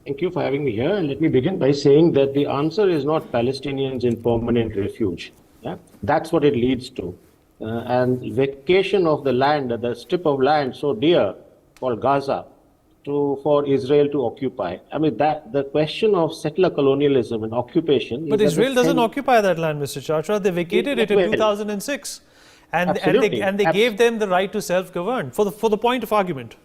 Thank you for having me here. And let me begin by saying that the answer is not Palestinians in permanent refuge. Yeah? That's what it leads to. And vacation of the land, the strip of land so dear called Gaza, for Israel to occupy. I mean, that the question of settler colonialism and occupation. But Israel doesn't occupy that land, Mr. Chachra. They vacated it in 2006, and they gave them the right to self-govern for the point of argument.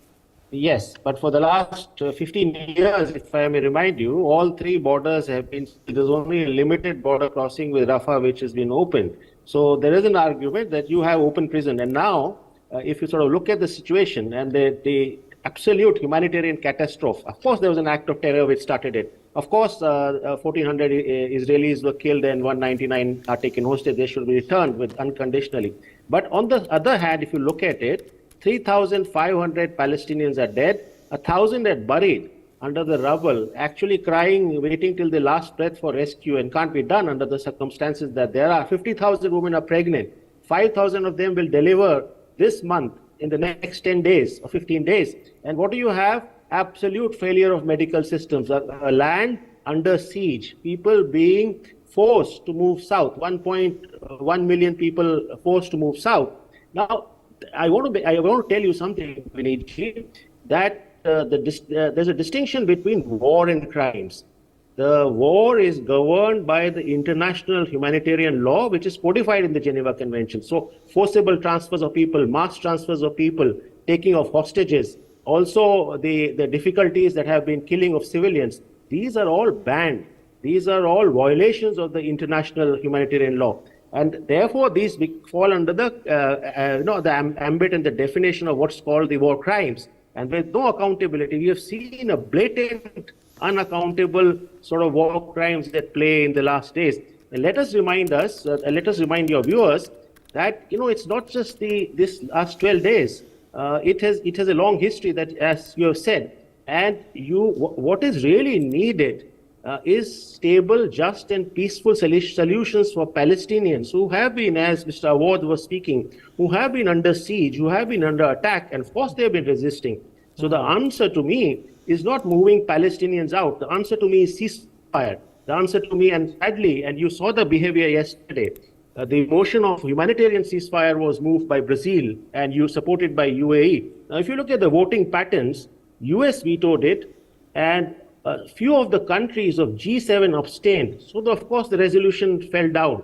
Yes, but for the last 15 years, if I may remind you, all three borders have been, there's only a limited border crossing with Rafah which has been opened. So there is an argument that you have open prison. And now, if you sort of look at the situation and the absolute humanitarian catastrophe, of course there was an act of terror which started it. Of course, 1,400 Israelis were killed and 199 are taken hostage. They should be returned with unconditionally. But on the other hand, if you look at it, 3,500 Palestinians are dead, 1,000 are buried under the rubble, actually crying, waiting till the last breath for rescue, and can't be done under the circumstances that there are. 50,000 women are pregnant. 5,000 of them will deliver this month in the next 10 days or 15 days. And what do you have? Absolute failure of medical systems, a land under siege, people being forced to move south, 1.1 million people forced to move south. Now, I want to tell you something, Vinitji, that there's a distinction between war and crimes. The war is governed by the international humanitarian law, which is codified in the Geneva Convention. So forcible transfers of people, mass transfers of people, taking of hostages, also the difficulties that have been killing of civilians, these are all banned. These are all violations of the international humanitarian law. And therefore, these fall under the ambit and the definition of what's called the war crimes. And with no accountability, we have seen a blatant, unaccountable sort of war crimes that play in the last days. And let us remind your viewers that it's not just this last 12 days. It has a long history that, as you have said, and what is really needed is stable, just and peaceful solutions for Palestinians who have been, as Mr. Awad was speaking, who have been under siege, who have been under attack, and of course they have been resisting. So the answer to me is not moving Palestinians out. The answer to me is ceasefire. The answer to me, and sadly, and you saw the behavior yesterday, the motion of humanitarian ceasefire was moved by Brazil and supported by UAE. Now, if you look at the voting patterns, US vetoed it, and a few of the countries of G7 abstained. So, of course, the resolution fell down.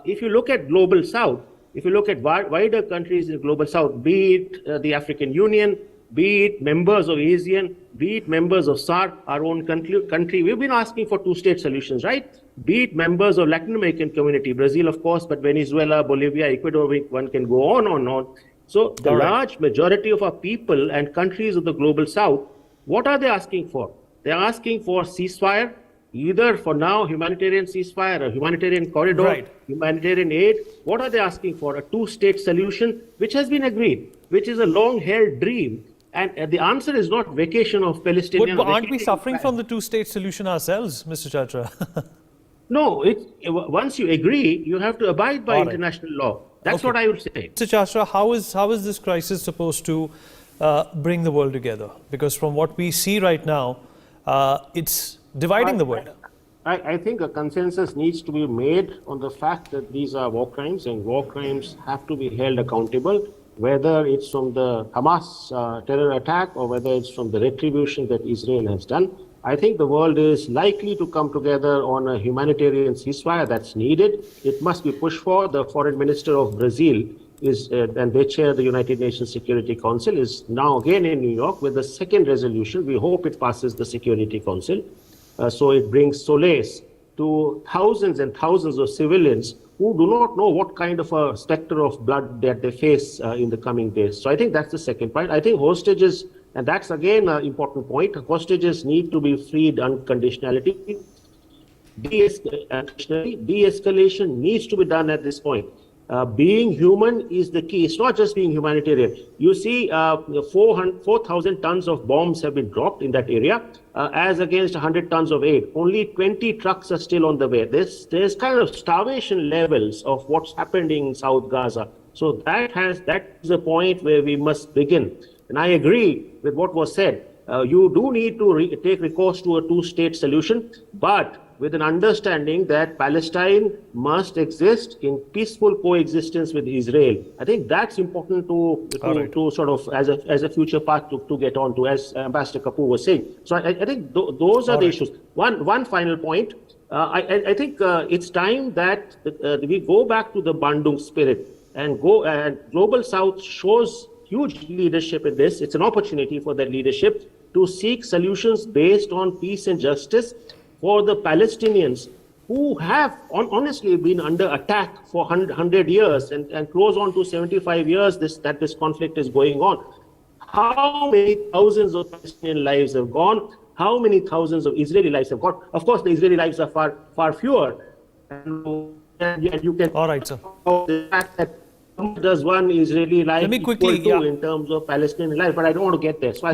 If you look at Global South, if you look at wider countries in Global South, be it the African Union, be it members of ASEAN, be it members of SAARC, our own country, we've been asking for two-state solutions, right? Be it members of Latin American community, Brazil, of course, but Venezuela, Bolivia, Ecuador, one can go on and on. So the large majority of our people and countries of the Global South, what are they asking for? They're asking for ceasefire, either for now humanitarian ceasefire, a humanitarian corridor, humanitarian aid. What are they asking for? A two-state solution, which has been agreed, which is a long-held dream. And the answer is not vacation of Palestinians. But aren't we suffering from the two-state solution ourselves, Mr. Chachra? No, once you agree, you have to abide by international law. That's what I would say. Mr. Chachra, how is this crisis supposed to bring the world together? Because from what we see right now, it's dividing the world. I think a consensus needs to be made on the fact that these are war crimes, and war crimes have to be held accountable, whether it's from the Hamas terror attack or whether it's from the retribution that Israel has done. I think the world is likely to come together on a humanitarian ceasefire that's needed. It must be pushed for. The foreign minister of Brazil and they chair the United Nations Security Council, is now again in New York with the second resolution. We hope it passes the Security Council. So it brings solace to thousands and thousands of civilians who do not know what kind of a specter of blood that they face in the coming days. So I think that's the second point. I think hostages, and that's again an important point, hostages need to be freed unconditionally. De-escalation needs to be done at this point. Being human is the key. It's not just being humanitarian. You see 4,000 tons of bombs have been dropped in that area as against 100 tons of aid. Only 20 trucks are still on the way. There's kind of starvation levels of what's happening in South Gaza. So that's the point where we must begin. And I agree with what was said. you do need to take recourse to a two-state solution, but with an understanding that Palestine must exist in peaceful coexistence with Israel. I think that's important to sort of as a future path to get on to, as Ambassador Kapoor was saying. So I think those are the issues. One final point. I think it's time that we go back to the Bandung spirit and Global South shows huge leadership in this. It's an opportunity for that leadership to seek solutions based on peace and justice for the Palestinians who have honestly been under attack for 100 years and close on to 75 years that this conflict is going on. How many thousands of Palestinian lives have gone? How many thousands of Israeli lives have gone? Of course, the Israeli lives are far fewer. And you can All right, sir. the fact that how much does one Israeli life Let me quickly, equal to in terms of Palestinian life, but I don't want to get there. So